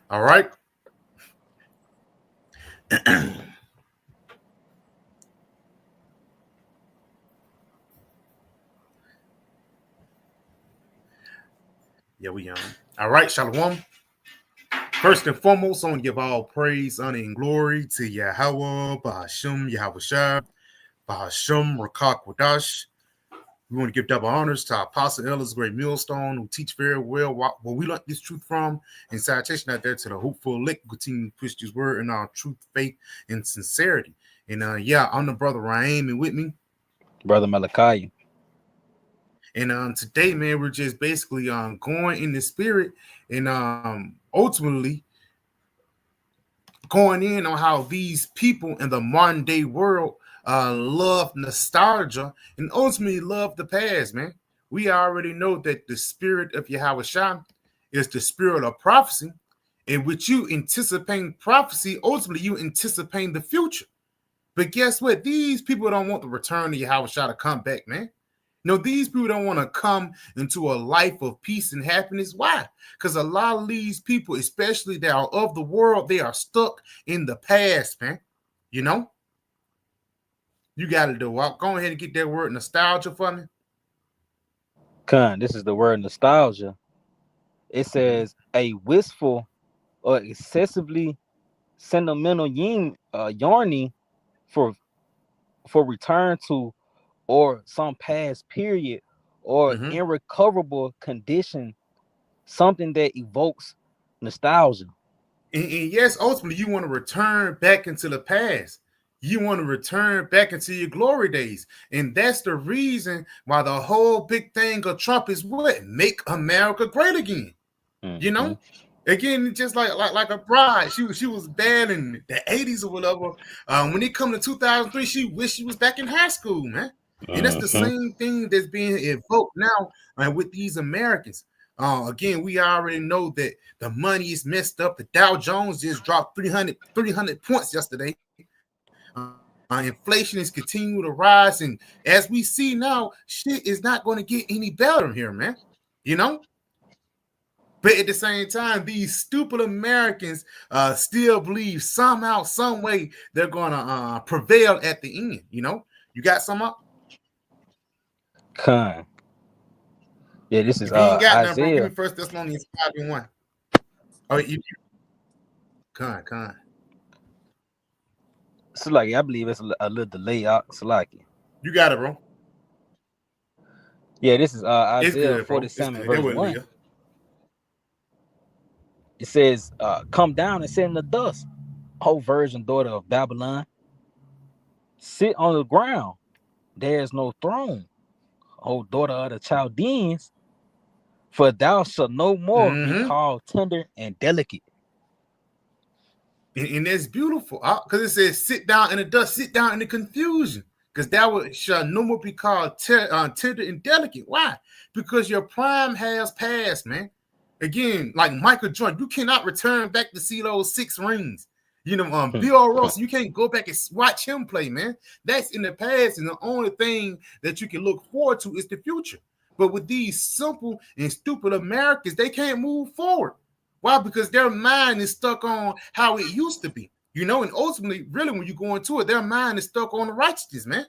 All right. Yeah, we all right, Shalom. First and foremost, I want to give all praise, honor, and glory to Yahweh, Bahashim, Yahweh Shai, Bahashim, Rakak Wadash. We want to give double honors to our Apostle Ellis Great Millstone, who teach very well where we learn this truth from, and citation out there to the hopeful elect who continue to push this word in our truth, faith, and sincerity. And I'm the brother Ryan, and with me, Brother Malachi. And today, man, we're just basically going in the spirit and ultimately going in on how these people in the modern day world love nostalgia and ultimately love the past, man. We already know that the spirit of Yahweh Shah is the spirit of prophecy, in which you anticipate prophecy, ultimately you anticipate the future. But guess what? These people don't want the return of Yahweh Shah to come back, man. No, these people don't want to come into a life of peace and happiness. Why? Because a lot of these people, especially that are of the world, they are stuck in the past, man. You know? You got to do it. Go ahead and get that word nostalgia for me. Khan, this is the word nostalgia. It says a wistful or excessively sentimental yearning for return to or some past period or irrecoverable condition, something that evokes nostalgia. And yes, ultimately, you want to return back into the past. You want to return back into your glory days. And that's the reason why the whole big thing of Trump is what? Make America great again. You know? Again, just like a bride, she was bad in the 80s or whatever. When it come to 2003, she wished she was back in high school, man. And that's the same thing that's being evoked now with these Americans. Again, we already know that the money is messed up. The Dow Jones just dropped 300 points yesterday. Inflation is continuing to rise. And as we see now, shit is not going to get any better here, man. You know? But at the same time, these stupid Americans still believe somehow, some way they're gonna prevail at the end. You know, you got some up. Khan. Yeah, this is If you ain't got none, bro, give me Isaiah. First Thessalonians 5:1. Oh, Con. Salaki, I believe it's a little delay out. Salaki. You got it, bro. Yeah, this is It's Isaiah good, bro. It's 47 good. That verse what 1. live. It says, come down and sit in the dust, O virgin daughter of Babylon. Sit on the ground. There is no throne, O daughter of the Chaldeans, for thou shalt no more be called tender and delicate. And that's beautiful because it says, sit down in the dust, sit down in the confusion. Because that shall no more be called tender and delicate. Why? Because your prime has passed, man. Again, like Michael Jordan, you cannot return back to see those 6 rings. You know, Bill Ross, you can't go back and watch him play, man. That's in the past, and the only thing that you can look forward to is the future. But with these simple and stupid Americans, they can't move forward. Why? Because their mind is stuck on how it used to be. You know, and ultimately, really, when you go into it, their mind is stuck on the righteousness, man.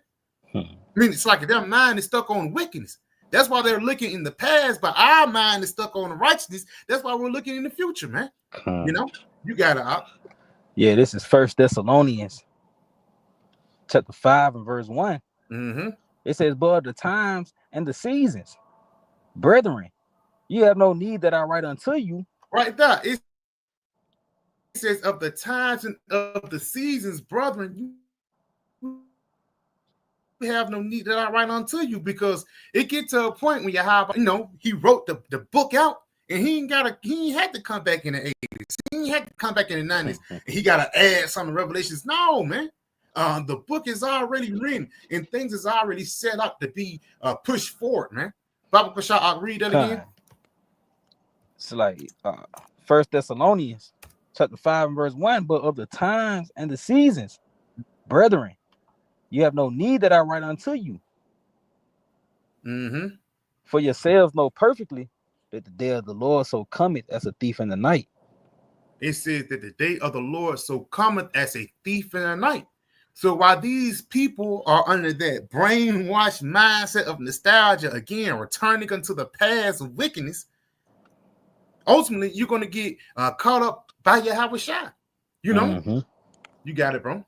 I mean, it's like their mind is stuck on wickedness. That's why they're looking in the past, but our mind is stuck on the righteousness. That's why we're looking in the future, man. You know, you got it. Yeah, this is First Thessalonians chapter 5 and verse 1. It says, but of the times and the seasons, brethren, you have no need that I write unto you. Right there. It says, of the times and of the seasons, brethren, you have no need that I write unto you, because it get to a point when you have, he wrote the book out, and he ain't had to come back in the 80s. He ain't had to come back in the 90s. And he got to add some revelations. No, man. The book is already written, and things is already set up to be pushed forward, man. Bible Kashah, I'll read that again. It's like First Thessalonians chapter 5 and verse 1. But of the times and the seasons, brethren, you have no need that I write unto you. For yourselves know perfectly that the day of the Lord so cometh as a thief in the night. It says that the day of the Lord so cometh as a thief in the night. So while these people are under that brainwashed mindset of nostalgia, again, returning unto the past of wickedness, ultimately you're going to get caught up by Yahweh Shai. You know, you got it, bro.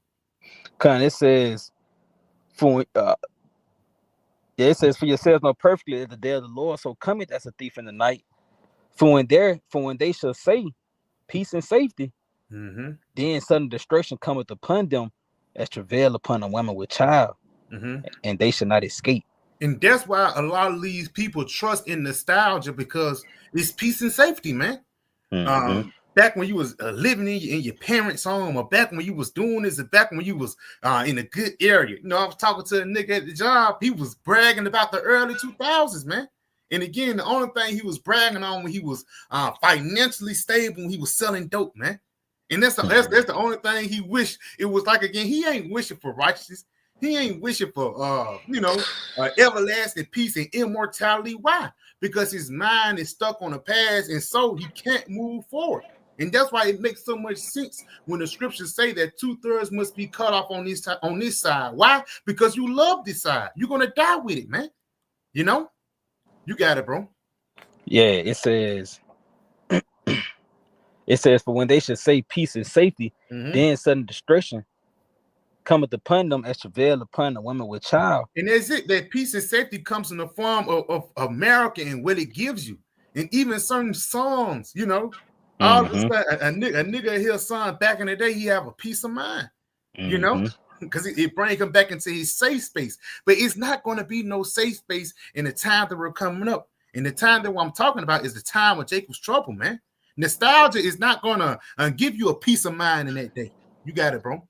It says, it says, for yourselves know perfectly that the day of the Lord so cometh as a thief in the night. For when they shall say peace and safety, then sudden destruction cometh upon them as travail upon a woman with child, and they shall not escape. And that's why a lot of these people trust in nostalgia, because it's peace and safety, man. Back when you was living in your parents' home, or back when you was doing this, or back when you was in a good area. You know, I was talking to a nigga at the job. He was bragging about the early 2000s, man. And again, the only thing he was bragging on when he was financially stable, when he was selling dope, man. And that's the only thing he wished it was like. Again, he ain't wishing for righteousness. He ain't wishing for everlasting peace and immortality. Why? Because his mind is stuck on the past, and so he can't move forward. And that's why it makes so much sense when the scriptures say that 2/3 must be cut off on this side. Why? Because you love this side. You're gonna die with it, man. You know, you got it, bro. Yeah, it says. It says, for when they should say peace and safety, then sudden destruction cometh upon them as travail upon a woman with child. And that's it. That peace and safety comes in the form of America and what it gives you. And even certain songs, you know, all of a sudden, a nigga hear a song back in the day, he have a peace of mind, you know, because it brings him back into his safe space. But it's not going to be no safe space in the time that we're coming up. And the time that I'm talking about is the time of Jacob's trouble, man. Nostalgia is not going to give you a peace of mind in that day. You got it, bro.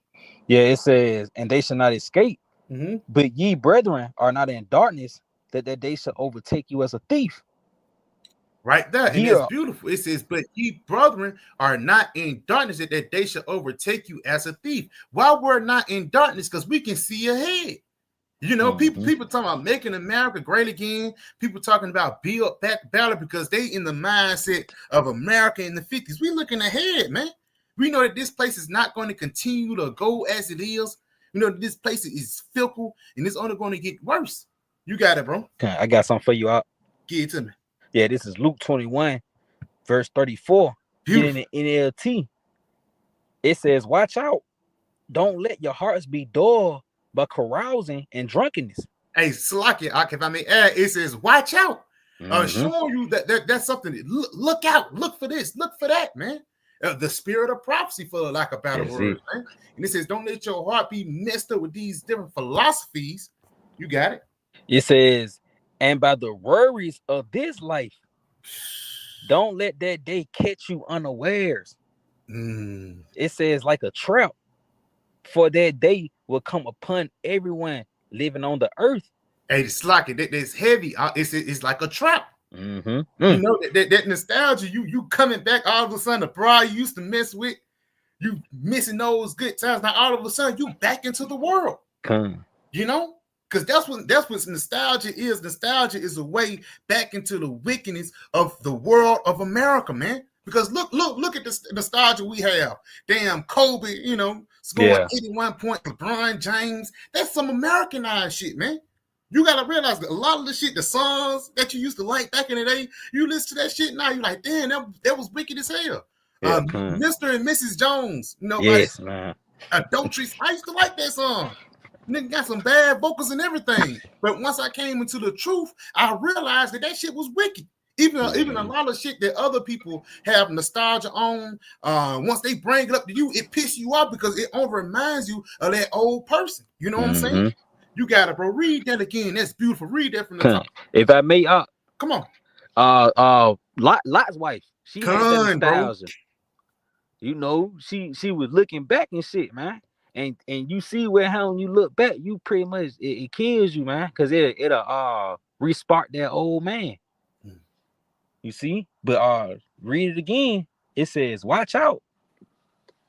Yeah, it says, and they shall not escape. But ye brethren are not in darkness, that they shall overtake you as a thief. Right there. And it's beautiful. It says, but ye brethren are not in darkness, that they shall overtake you as a thief. Why we're not in darkness? Because we can see ahead. You know, people talking about making America great again. People talking about build back better because they in the mindset of America in the 50s. We looking ahead, man. We know that this place is not going to continue to go as it is. You know, this place is fickle and it's only going to get worse. You got it, bro. Okay, I got something for you out. Give it to me. Yeah, this is Luke 21, verse 34. Beautiful. Get in the NLT. It says, watch out. Don't let your hearts be dull by carousing and drunkenness. Hey, Slacky, if I may add, it says, watch out. Showing you that's something. Look out. Look for this. Look for that, man. The spirit of prophecy, for lack of better words, man. And it says, don't let your heart be messed up with these different philosophies. You got it. It says, and by the worries of this life, don't let that day catch you unawares. It says, like a trap, for that day will come upon everyone living on the earth. Hey, it's like it's heavy. It's like a trap. You know that nostalgia. You coming back all of a sudden. The bride you used to mess with, you missing those good times. Now all of a sudden you back into the world. You know, because that's what nostalgia is. Nostalgia is a way back into the wickedness of the world of America, man. Because look at the nostalgia we have. Damn, Kobe, you know, scoring 81 points. LeBron James. That's some Americanized shit, man. You gotta realize that a lot of the shit, the songs that you used to like back in the day, you listen to that shit now, you're like, damn, that was wicked as hell. Mr. and Mrs. Jones, you know, yes, man. Adultery. I used to like that song. Nigga got some bad vocals and everything. But once I came into the truth, I realized that shit was wicked. Even a lot of shit that other people have nostalgia on, once they bring it up to you, it pisses you off because it reminds you of that old person. You know what I'm saying? You got it, bro. Read that again. That's beautiful. Read that from the top. If I may, come on. Lot's wife. She had that nostalgia. Bro. You know, she was looking back and shit, man. And you see how when you look back, you pretty much it kills you, man, because it'll re-spark that old man. You see, but read it again. It says, "Watch out!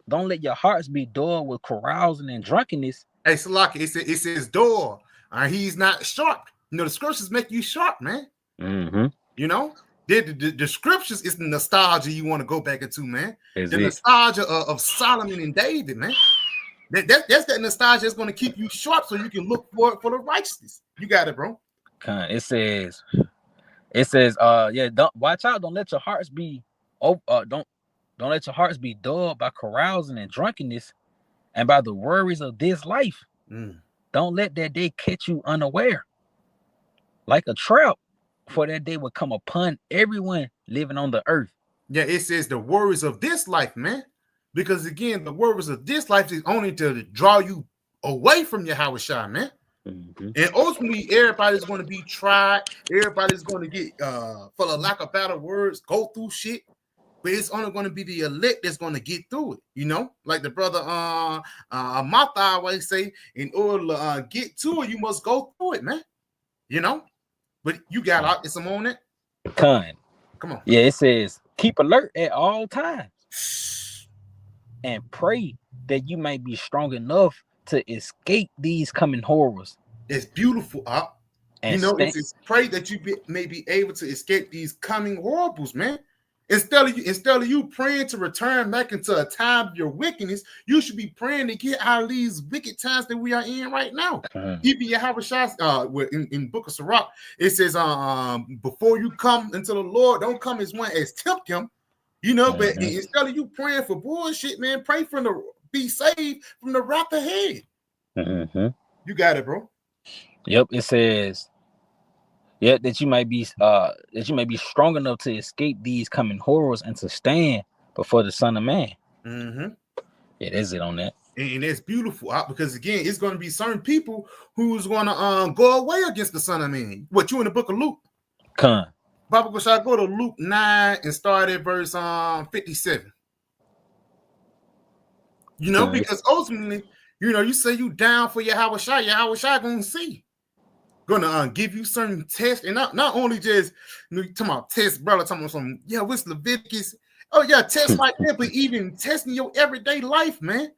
Don't let your hearts be dull with carousing and drunkenness." Hey, Salaki, it says dull. He's not sharp. You know, the scriptures make you sharp, man. You know, The scriptures is the nostalgia you want to go back into, man. Is the it? nostalgia of Solomon and David, man. That's that nostalgia that's going to keep you sharp so you can look for the righteousness. You got it, bro. It says, don't watch out, don't let your hearts be don't let your hearts be dulled by carousing and drunkenness and by the worries of this life. Don't let that day catch you unaware. Like a trap, for that day will come upon everyone living on the earth. Yeah, it says the worries of this life, man. Because again, the worries of this life is only to draw you away from your Yahweh, man. And ultimately, everybody's going to be tried. Everybody's going to get, for the lack of better words, go through shit. But it's only going to be the elect that's going to get through it. You know, like the brother Martha always say, in order to get to it, you must go through it, man. You know, but you got some on it. Come on. Yeah, it says keep alert at all times and pray that you may be strong enough to escape these coming horrors. It's beautiful, you know, it's pray that you may be able to escape these coming horribles, man. Instead of you praying to return back into a time of your wickedness, you should be praying to get out of these wicked times that we are in right now. Even Yahweh in Book of Sirach, it says, before you come into the Lord, don't come as one as tempt him. You know, but instead of you praying for bullshit, man, pray be saved from the wrath ahead. You got it, bro. Yep, it says, that you might be strong enough to escape these coming horrors and to stand before the Son of Man. Yeah, that's it on that. And it's beautiful, because again, it's going to be certain people who's going to go away against the Son of Man. What, you in the book of Luke? Bible, shall I go to Luke 9 and start at verse 57? You know, because ultimately, you know, you say you down for Yahweh Shai gonna see. Gonna give you certain tests, and not only just, you know, talking about tests, brother, talking about some, what's Leviticus? Oh yeah, tests like that, but even testing your everyday life, man.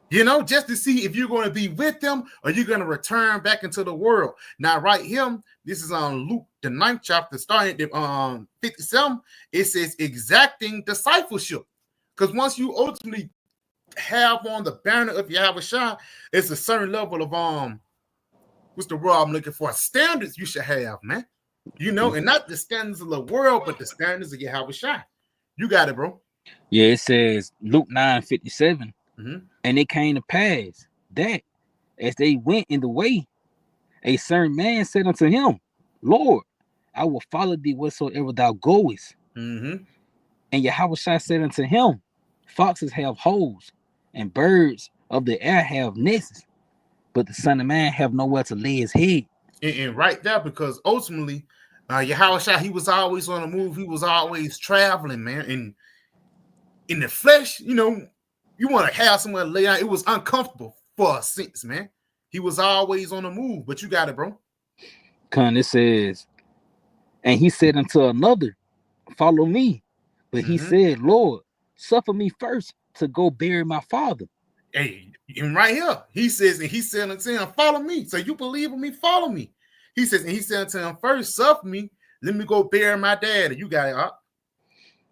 You know, just to see if you're going to be with them or you're going to return back into the world. Now, right here, this is on Luke, the 9th chapter, starting at 57. It says exacting discipleship. Because once you ultimately have on the banner of Yahweh Shai, it's a certain level of what's the word I'm looking for? Standards you should have, man. You know, and not the standards of the world, but the standards of Yahweh Shai. You got it, bro. Yeah, it says Luke 9:57. And it came to pass that as they went in the way, a certain man said unto him, Lord, I will follow thee whatsoever thou goest. And Yahweh Shai said unto him, foxes have holes, and birds of the air have nests, but the Son of Man have nowhere to lay his head. And right there, because ultimately, Yahweh Shai, he was always on the move. He was always traveling, man. And in the flesh, you know, you want to have somewhere to lay out. It was uncomfortable for a sense, man. He was always on the move, but you got it, bro. It says, and he said unto another, follow me. But he said, Lord, suffer me first to go bury my father. Hey, and right here, he says, and he said unto him, follow me. So you believe in me, follow me. He says, and he said unto him, first suffer me, let me go bury my dad. You got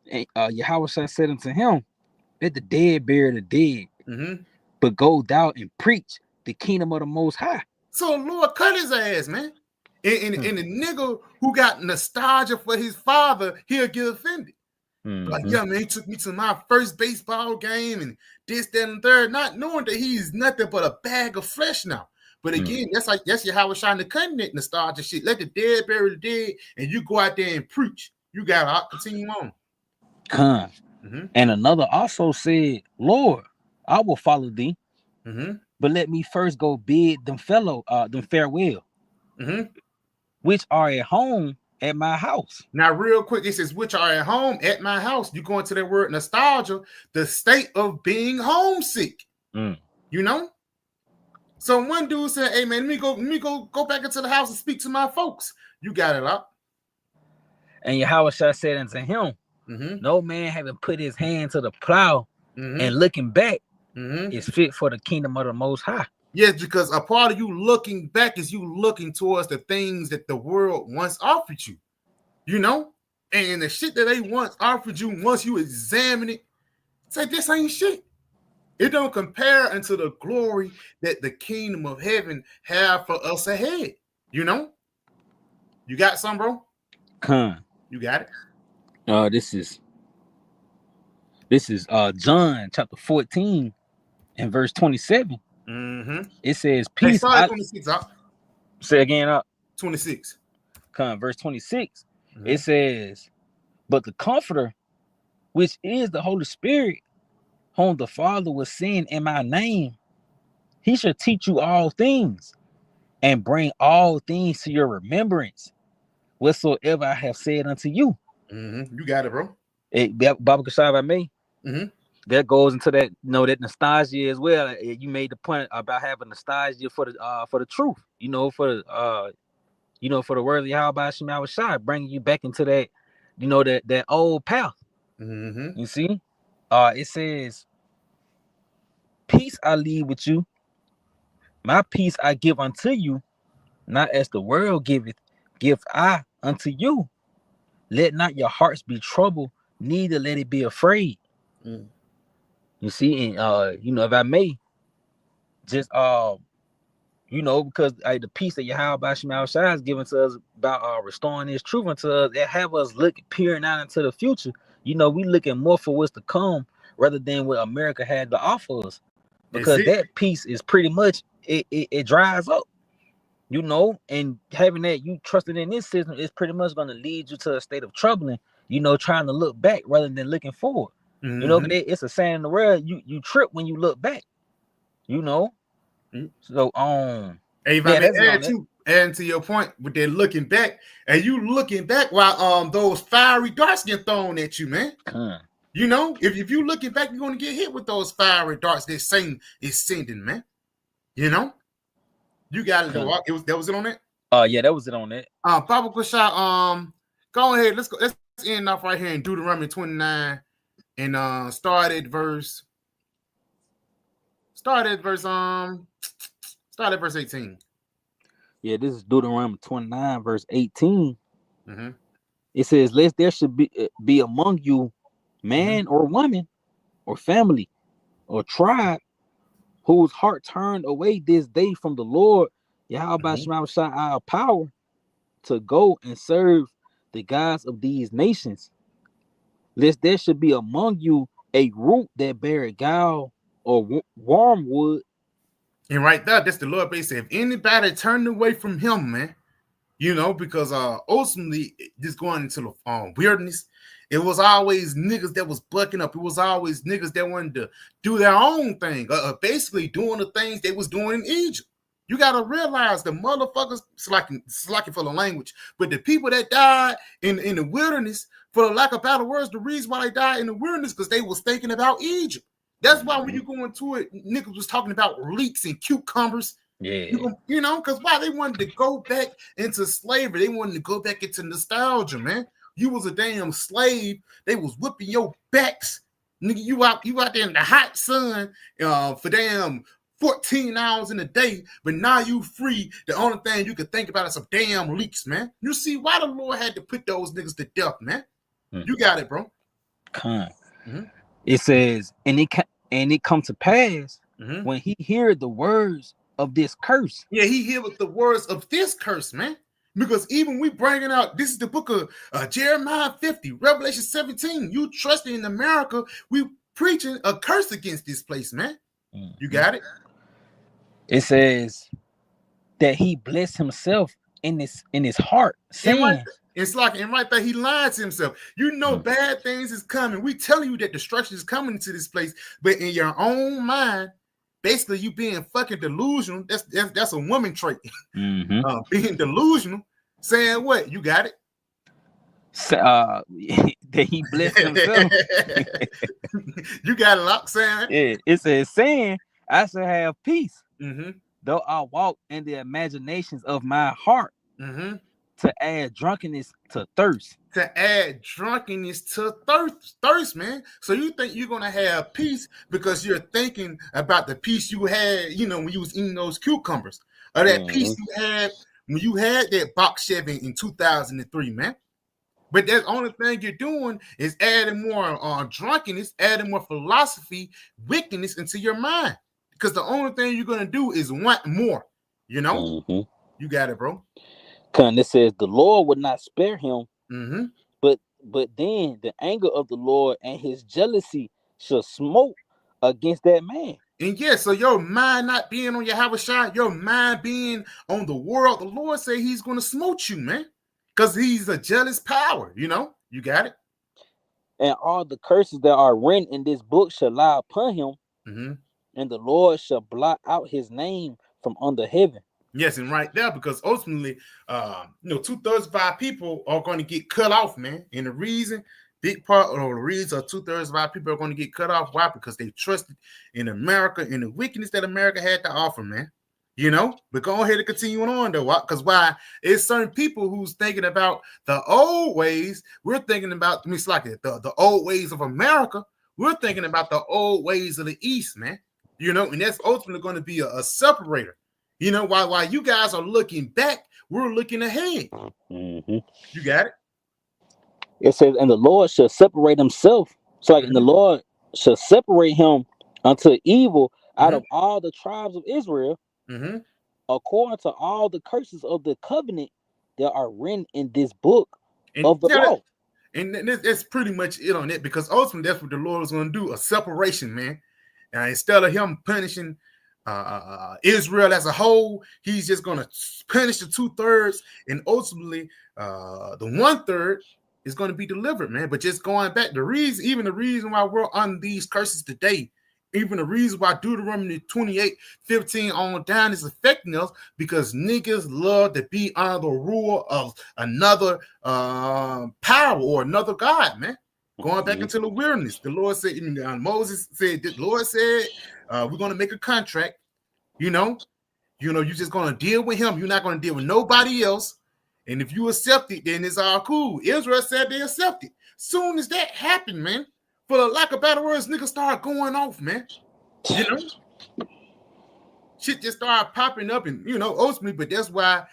it, And Yahweh said unto him, let the dead bury the dead, but go thou and preach the kingdom of the Most High. So Lord cut his ass, man. And the nigga who got nostalgia for his father, he'll get offended. Like, yeah, man, he took me to my first baseball game and this, that, and third, not knowing that he's nothing but a bag of flesh now. But again, that's Yahweh Shai the cutting nostalgia shit. Let the dead bury the dead, and you go out there and preach. You gotta continue on. And another also said, Lord, I will follow thee, but let me first go bid them farewell, which are at home at my house. Now, real quick, it says, which are at home at my house. You go into that word nostalgia, the state of being homesick. You know? So one dude said, hey man, let me go back into the house and speak to my folks. You got it up. And Yahweh said unto him, no man having put his hand to the plow and looking back is fit for the kingdom of the Most High. Yes, because a part of you looking back is you looking towards the things that the world once offered you. You know? And the shit that they once offered you, once you examine it, say this ain't shit. It don't compare unto the glory that the kingdom of heaven have for us ahead. You know? You got some, bro? You got it? This is John chapter 14 and verse 27. Mm-hmm. It says, peace. Hey, 26 up. Say again up. 26. Verse 26. Mm-hmm. It says, but the Comforter, which is the Holy Spirit, whom the Father will send in my name, he shall teach you all things and bring all things to your remembrance, whatsoever I have said unto you. Mm-hmm. You got it, bro. Baba Kashab, I may. Mm-hmm. That goes into that, that nostalgia as well. You made the point about having nostalgia for the truth, for the word of Yahweh Shema Shai, bringing you back into that, that old path. Mm-hmm. You see, it says, peace I leave with you, my peace I give unto you, not as the world giveth, give I unto you. Let not your hearts be troubled, neither let it be afraid. Mm. You see, and if I may, just because the peace that Yahweh Shema Shai is giving to us about restoring His truth unto us, it have us peering out into the future. We looking more for what's to come rather than what America had to offer us, because that peace is pretty much it dries up. And having that, you trusting in this system is pretty much going to lead you to a state of troubling, trying to look back rather than looking forward. Mm-hmm. It's a saying in the world, you trip when you look back, Mm-hmm. So, hey, if I may add to your point with that looking back, and you looking back while those fiery darts get thrown at you, man. If you looking back, you're going to get hit with those fiery darts that Satan is sending, man. You got it, though. That was it on that? Yeah, that was it on that. Baba Kushai, go ahead. Let's end off right here in Deuteronomy 29 and start at verse 18. Yeah, this is Deuteronomy 29, verse 18. Mm-hmm. It says, lest there should be among you man or woman or family or tribe whose heart turned away this day from the Lord Yahweh Shema Shai our power to go and serve the gods of these nations, lest there should be among you a root that bear gall or wormwood. And right there, that's the Lord basically. If anybody turned away from Him, man, because ultimately just going into the wilderness, it was always niggas that was bucking up. It was always niggas that wanted to do their own thing, basically doing the things they was doing in Egypt. You got to realize the motherfuckers, slacking for the language, but the people that died in the wilderness, for the lack of better words, the reason why they died in the wilderness because they was thinking about Egypt. That's why when you go into it, niggas was talking about leeks and cucumbers. Yeah. Because why they wanted to go back into slavery. They wanted to go back into nostalgia, man. You was a damn slave. They was whipping your backs. Nigga, you out there in the hot sun for damn 14 hours in a day, but now you free. The only thing you could think about is some damn leaks, man. You see why the Lord had to put those niggas to death, man. You got it, bro. It says, and it come to pass when he heard the words of this curse. Yeah, he hear with the words of this curse, man. Because even we bringing out, this is the book of Jeremiah 50, Revelation 17. You trusting in America, we preaching a curse against this place, man. You got it? It says that he blessed himself in his heart, saying, it's like, and right there, he lied to himself. Bad things is coming. We telling you that destruction is coming into this place, but in your own mind, basically you being fucking delusional. That's a woman trait. Being delusional, saying what? You got it? That he blessed himself. You got it, lock, saying. Yeah, it says, saying, I shall have peace, though I walk in the imaginations of my heart, to add drunkenness to thirst. To add drunkenness to thirst, man. So you think you're gonna have peace because you're thinking about the peace you had, when you was eating those cucumbers, or that peace you had when you had that box Chevy in 2003, man. But the only thing you're doing is adding more drunkenness, adding more philosophy, wickedness into your mind. Because the only thing you're gonna do is want more. You know, you got it, bro. Cause it says the Lord would not spare him, Mm-hmm. but then the anger of the Lord and his jealousy shall smote against that man. And yeah, so your mind not being on your Yahweh, your mind being on the world, the Lord say he's going to smote you, man. Because he's a jealous power, you know? You got it? And all the curses that are written in this book shall lie upon him, and the Lord shall blot out his name from under heaven. Yes, and right there, because ultimately, 2/3 of our people are going to get cut off, man. And the reason, big part of the reason 2/3 of our people are going to get cut off, why? Because they trusted in America and the wickedness that America had to offer, man. You know, but go ahead and continue on though, because why? It's certain people who's thinking about the old ways. We're thinking about the old ways of America. We're thinking about the old ways of the East, man. You know, and that's ultimately going to be a separator. You know, while you guys are looking back, we're looking ahead. You got it? It says, and the Lord shall separate himself. So and the Lord shall separate him unto evil out of all the tribes of Israel, according to all the curses of the covenant that are written in this book of the law. And that's pretty much it on it, because ultimately that's what the Lord is going to do, a separation, man. Instead of him punishing Israel as a whole, he's just going to punish the 2/3, and ultimately the 1/3 is going to be delivered, man. But just going back, the reason why we're on these curses today, even the reason why Deuteronomy 28:15 on down is affecting us, because niggas love to be under the rule of another power or another God, man. Going back into the wilderness, the Lord said, Moses said, the Lord said, we're going to make a contract. You're just going to deal with him. You're not going to deal with nobody else. And if you accept it, then it's all cool. Israel said they accept it. Soon as that happened, man, for the lack of better words, niggas start going off, man. You know, shit just started popping up, and ultimately, but that's why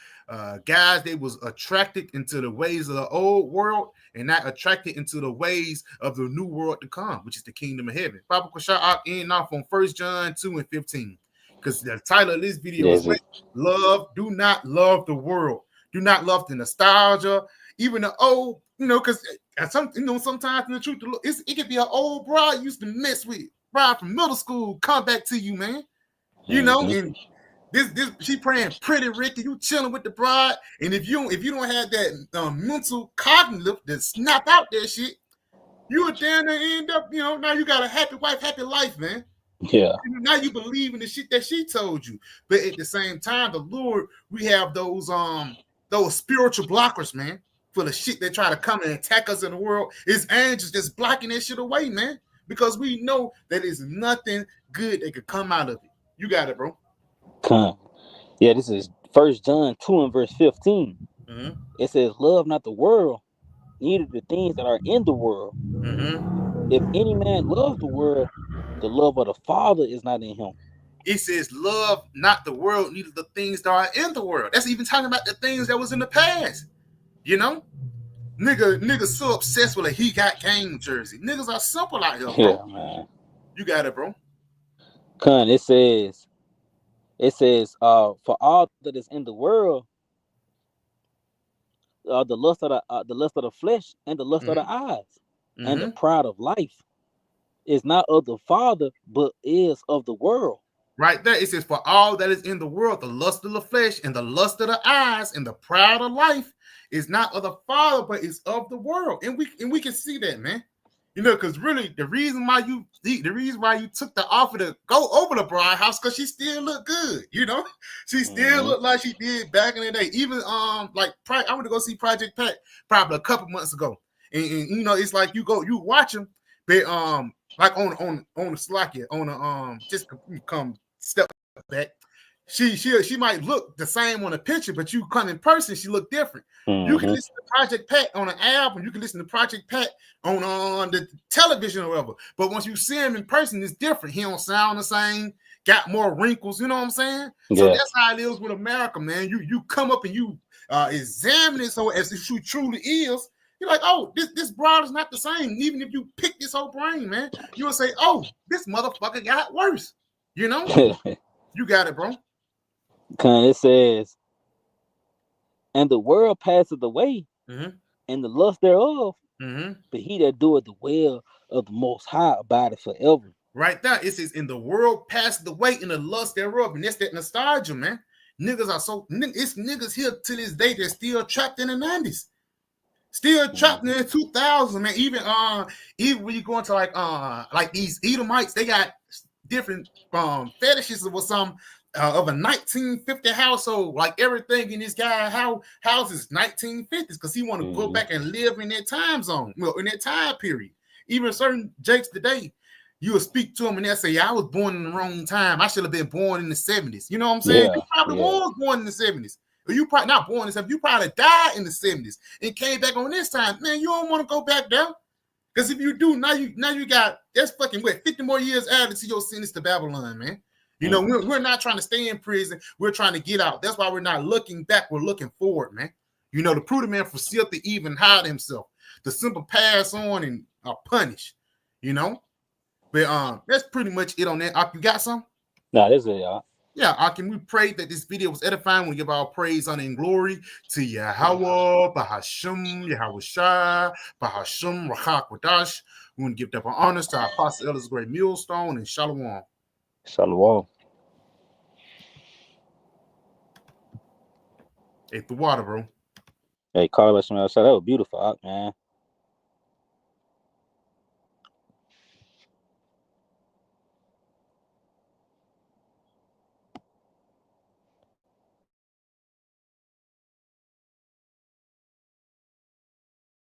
guys, they was attracted into the ways of the old world and not attracted into the ways of the new world to come, which is the kingdom of heaven. Papa Kashar end off on 1 John 2:15, because the title of this video is Love. Do not love the world. Do not love the nostalgia, even the old, because sometimes in the truth, it could be an old bride you used to mess with, bride from middle school, come back to you, man. And this she praying pretty Ricky, you chilling with the bride, and if you don't have that mental cognitive to snap out that shit, you would down there end up, now you got a happy wife, happy life, man. Yeah. Now you believe in the shit that she told you, but at the same time, the Lord, we have those spiritual blockers, man, for the shit that try to come and attack us in the world. It's angels just blocking that shit away, man, because we know that there's nothing good that could come out of it. You got it, bro. Yeah, this is 1 John 2:15. It says, love not the world, neither the things that are in the world. If any man love the world, the love of the Father is not in him. It says, love not the world, neither the things that are in the world. That's even talking about the things that was in the past. Niggas so obsessed with a He Got Game jersey. Niggas are simple out here, bro. Yeah, man. You got it, bro. It says, for all that is in the world, the lust of the flesh and the lust of the eyes and the pride of life is not of the Father, but is of the world. Right there, it says, for all that is in the world, the lust of the flesh and the lust of the eyes and the pride of life is not of the Father, but is of the world. And we can see that, man. Because really the reason why you took the offer to go over the bride house, because she still looked good. She still looked like she did back in the day. Even I went to go see Project Pat probably a couple months ago, and it's like you watch them, but like on the Slakia, on the just come step back. She might look the same on a picture, but you come in person, she look different. You can listen to Project Pat on an album, you can listen to Project Pat on the television or whatever. But once you see him in person, it's different. He don't sound the same, got more wrinkles, you know what I'm saying? Yeah. So that's how it is with America, man. You come up and you examine it so as she truly is. You're like, oh, this broad is not the same. Even if you pick this whole brain, man, you will say, oh, this motherfucker got worse. You know, you got it, bro. Cause it says, and the world passeth away, Mm-hmm. and the lust thereof, Mm-hmm. but he that doeth the will of the Most High abideth forever. Right there, it says, in the world passed away, in the lust thereof, and that's that nostalgia, man. Niggas are so, it's niggas here to this day that's still trapped in the 90s. Still trapped in the 2000s, man. Even when you go into like these Edomites, they got different fetishes or some of a 1950 household. Like everything in this guy house is 1950s because he want to go back and live in that time zone, well, in that time period. Even certain Jakes today, you will speak to them and they'll say, I was born in the wrong time. I should have been born in the 70s. You know what I'm saying? Yeah, You probably was born in the 70s. Or you probably not born in the 70s. You probably died in the 70s and came back on this time. Man, you don't want to go back there. Because if you do, now you got, that's fucking what, 50 more years added to your sentence to Babylon, man. You know, we're not trying to stay in prison. We're trying to get out. That's why we're not looking back. We're looking forward, man. You know, the prudent man foreseeth to even hide himself. The simple pass on and punish, you know. But that's pretty much it on that. You got some? Nah, that's it, y'all. Yeah, Akim, we pray that this video was edifying. We give our praise, honor, and glory to Yahweh, Bahasham, Yahweh Shai, Bahasham, Rachak Wadash. We want to give that honors to our Apostle Elders Great Millstone and Shalom. Shalom. Ate the water, bro. Hey, Carlos, that was beautiful, man.